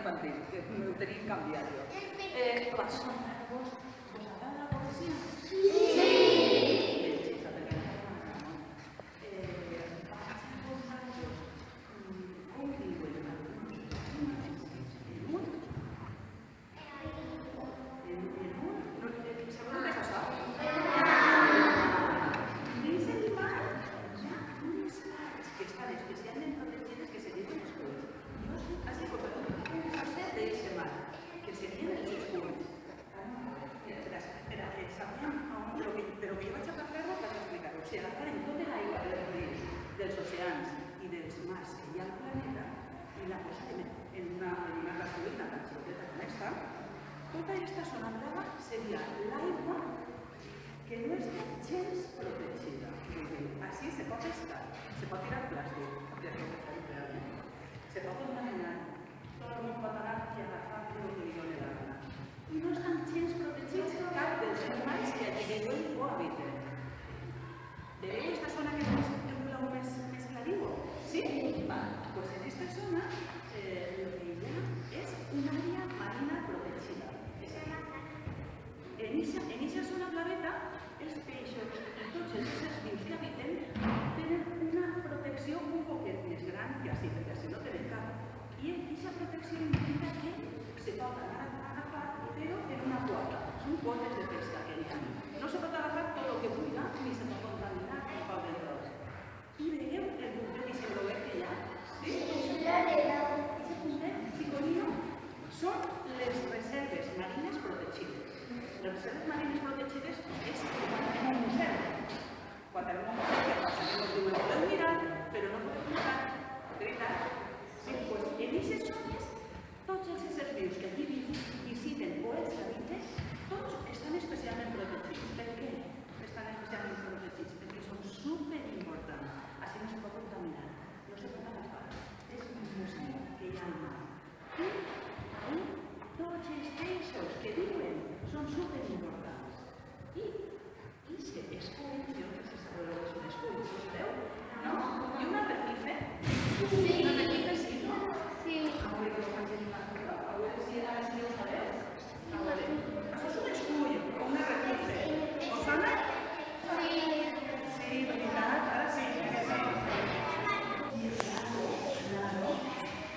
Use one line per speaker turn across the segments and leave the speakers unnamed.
infantil, que ho tenim canviat jo. Vaig contar-vos, us agrada la poesia? Sí! Com diuen alguns? Sabeu què és això? Nens animals, que estan especialment protegides, que se diuen esculls. Así que, usted de ese mar, que se tiene en sus esculls. Però que jo vaig a parlar-vos per explicar-ho. Si agafarem tota l'aigua dels rius, dels oceans i dels mars que hi ha al planeta i la posarem en una gasolina tan xicoteta com esta, tota aquesta zona blava seria l'aigua que no està gens protegida. Així se pot pescar, se pot tirar plàstic, se pot contaminar, tot el món pot anar i agafar el que li doni la gana. I no estan gens protegits cap dels animals que allí viuen o habiten. Veieu aquesta zona que és un blau més clariu? Sí? Doncs en aquesta zona el que hi ha és una àrea marina protegida. En aquesta zona blaveta, els peixos i tots els éssers vius que habiten tenen una protecció un poquet més gran que així, perquè així no tenen cap. I aquesta protecció implica que se pot anar a agafar, però en una quota. Són quotes de pesca que hi ha. No se pot agafar tot el que vulgui, ni se pot contaminar amb poc de tros. I veieu el puntet i xicolet que hi ha? Sí? Aquest puntet, xicolino, són les reserves marines protegides. Les reserves marines protegides és quan anem a un museu. Quan anem a un museu, que passa que no ho podeu mirar, però no podeu mirar. Veritat? Sí, doncs en aquestes zones, tots els éssers vius que allí visiten o els habiten, tots estan especialment protegits. Per què estan especialment protegits? Perquè són superimportants. Així no se pot contaminar, no se pot agafar. És un museu que hi ha al mar. I tots els peixos que viuen són superimportants. I aquest escull, jo no sé si sabeu què és un escull, ho sabeu? No? I un arrecife? Sí. Un arrecife sí, no? Sí. A veure que ho faig en una cosa. A veure si ara sí ho sabeu. A veure. Això és un escull, o un arrecife. Us sona? Sí. Sí, veritat? Ara sí, que sí. Claro.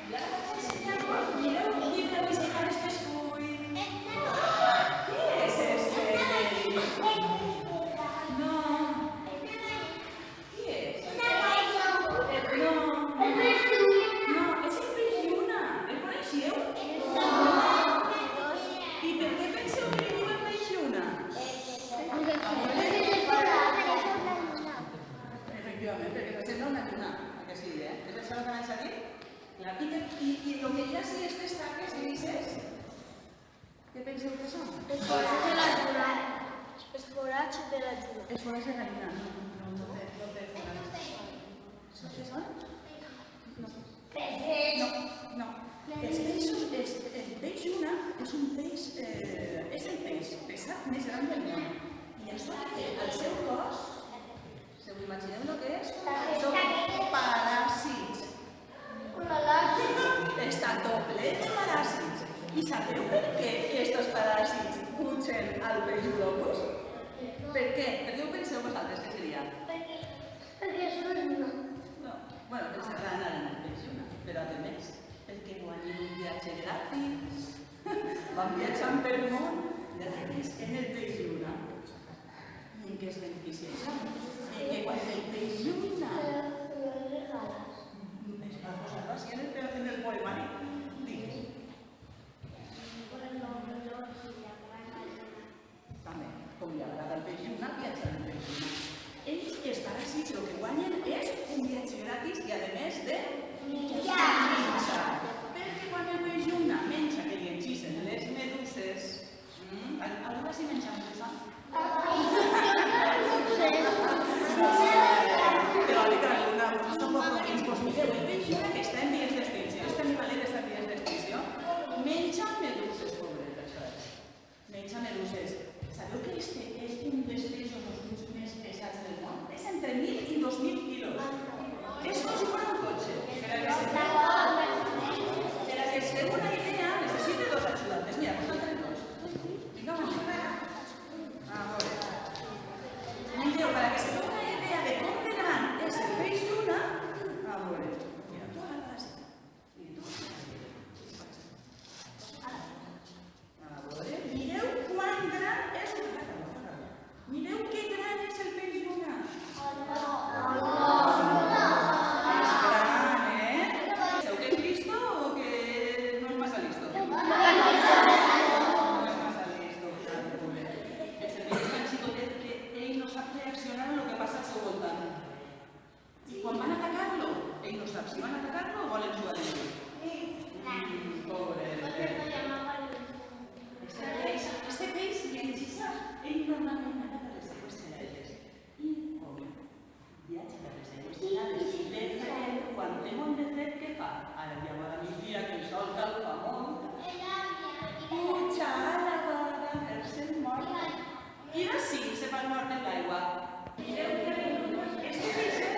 I ara vaig ensenyar-vos. Mireu qui va visitar este escull. Qui és este? No. Qui és? I el que hi ha sí aquestes taques grises, què penseu que són?
Els forats de la lluna. Els forats de la lluna.
Els forats de la lluna, no té forats. Saps què són? No. Els peixos, el peix lluna és un peix, és el peix pesat més gran del món. I això al seu cos, si us imagineu el que és, són paràsits. Està tot ple de paràsits. I sabeu per què aquests paràsits pugen al peix globus? Per què? Per què ho penseu vosaltres que seria?
Perquè són no.
No. Bueno, pensaran en el peix lluna, però a més, perquè guanyen un viatge gratis, van viatjant pel món gratis en el peix lluna. I en què es beneficien? En que quan el peix lluna es va posar així en el poemari. Digues. També, com li agrada el peix lluna, viatjar en el peix lluna. Ells, els paràsits, el que guanyen és un viatge gratis i a més de menjar. Perquè quan el peix lluna menja que li enxisen les meduses, algú va si menjar medusa? Però a mi que fa? Ara ja va a migdia que el sol calfa molt. Puja a la vora per ser mort. I d'ací se va mort en l'aigua. Mireu que este peixet...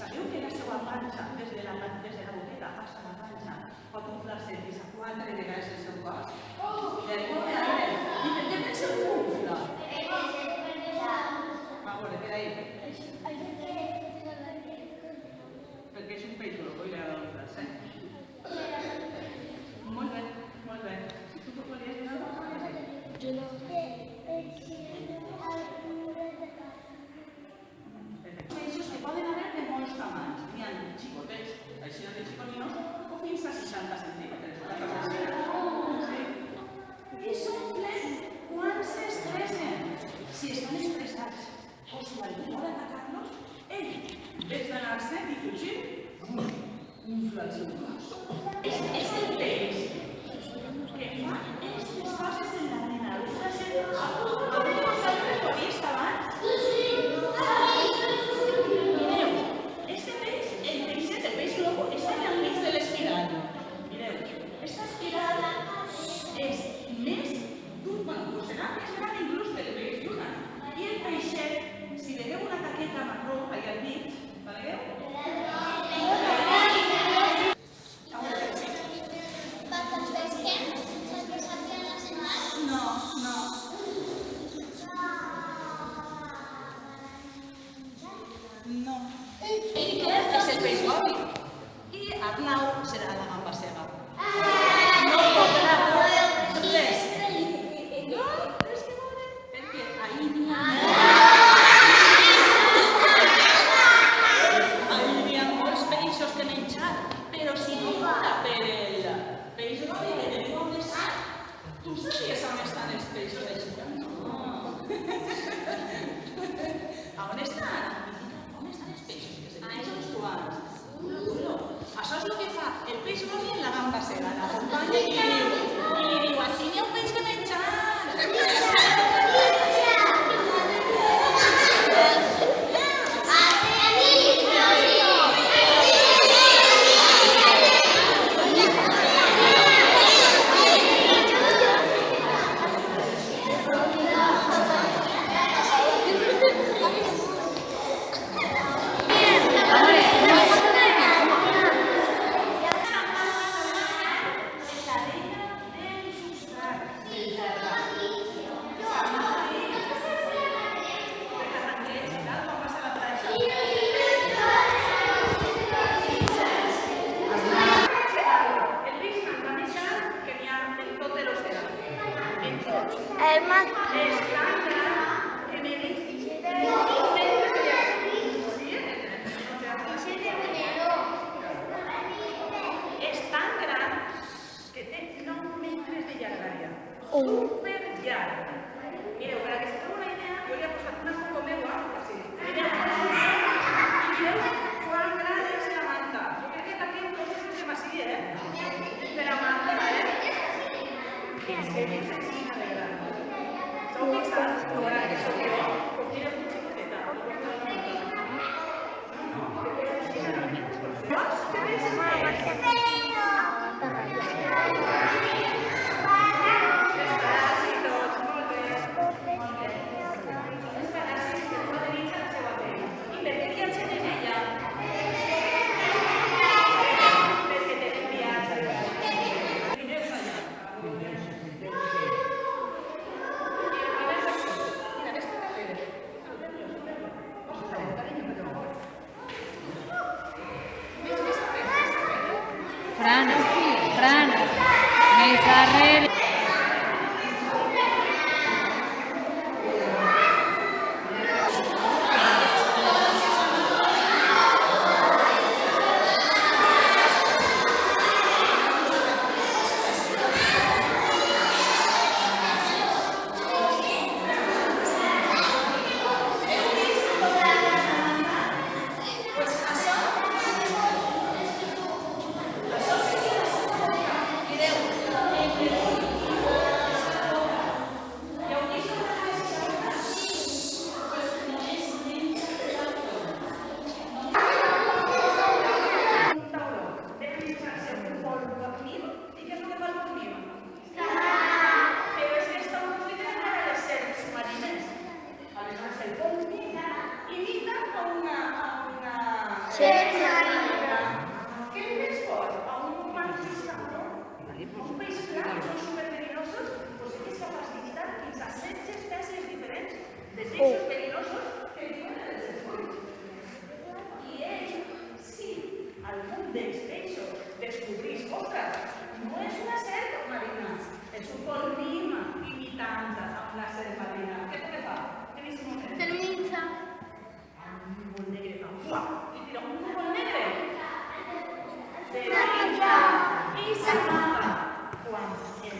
Sabeu que la seva panxa, des de la boqueta fins a la panxa, pot inflar-se fins a 4 vegades el seu cos? L'aigua de l'aire. I per què penseu que ho infla? A veure, per ahí. Perquè és un peix groc i li agrada inflar-se. Molt bé, molt bé. Si tu volies dir alguna cosa? Jo no. Peixos que poden haver de molts tamanys. N'hi ha xicotets, així de xiconinos, o fins a 60 centímetres. I s'omplen quan s'estressen. Si estan estressats o si algú vol atacar-los, ell, en vez d'anar-se i fugir, infla el seu cos. És el peix que fa aquestes coses en la nena. Algú vosaltres ho havia vist abans?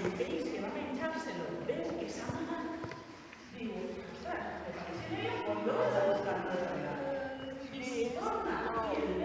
el peix que va a pinchárselo, veo que se amaga. Digo, ostras, ¿te parece bien? Pues lo vas a buscar otra vez. Y se torna y el